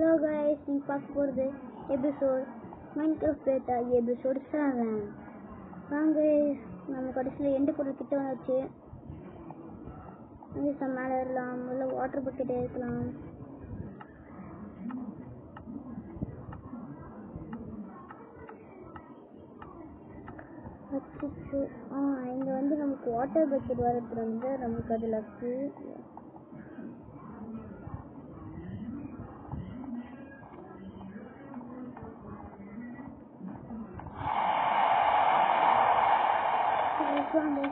Hello guys, in fast for the episode Minecraft beta episode 7. guys, நம்ம கடைசில end பொருள் கிட்ட வந்துச்சு. இங்க மேல ஏறலாம், உள்ள வாட்டர் பக்கெட் ஏறலாம். இங்க வந்து நமக்கு வாட்டர் பக்கெட் வரது வந்து நமக்கு அது லக்கு.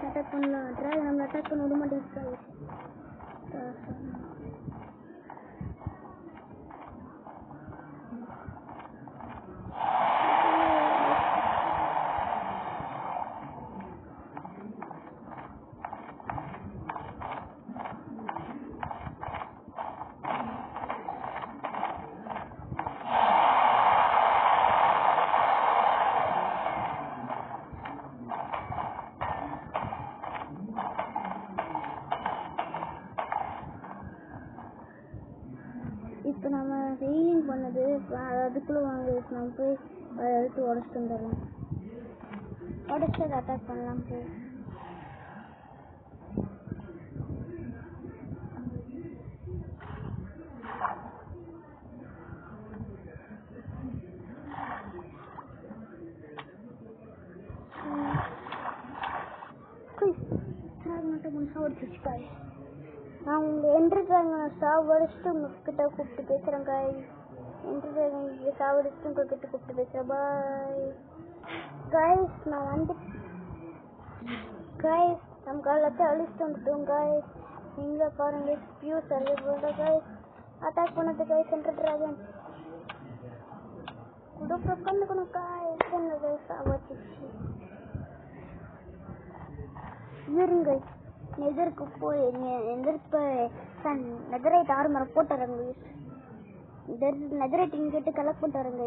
அட்டாக் பண்ணலாம். ட்ராகன் நம்ம அட்டாக் பண்ண விட மாட்டேங்குது. இப்போ நம்ம ஹீலிங் பண்ணது அதுக்குள்ளே வாங்க நம்ம போய் எடுத்து உடச்சிட்டு வந்துடலாம். உடச்சி அதை அட்டாக் பண்ணலாம். போய் நான் உங்கள் என்ட்ரு ட்ராகனை சாவடிச்சுட்டு உங்ககிட்ட கூப்பிட்டு பேசுகிறேன் காய்ஸ். என்ட்ரு ட்ராகன் சாவடிச்சுட்டு உங்ககிட்ட கூப்பிட்டு பேசுகிறேன். Bye guys. நான் வந்து காய்ஸ் நம்ம காலத்தை அழிச்சிட்டு வந்துட்டோம் காய்ஸ். நீங்களே பாருங்க. பியூ சர்வே போல்ட காய்ஸ் அட்டாக் பண்ணது காய்ஸ். என்ட்ரு ட்ராகன் குடுக்க கண்டுக்கணும் காய்ஸ். என்னது சாவடிச்சு இருங்க. நெதருக்கு போய் நெதரைட் ஆர்மரை போட்டுறேங்க. நெதரைட் இங்கிட்ட கலெக்ட் பண்ணிட்டு வரேங்க.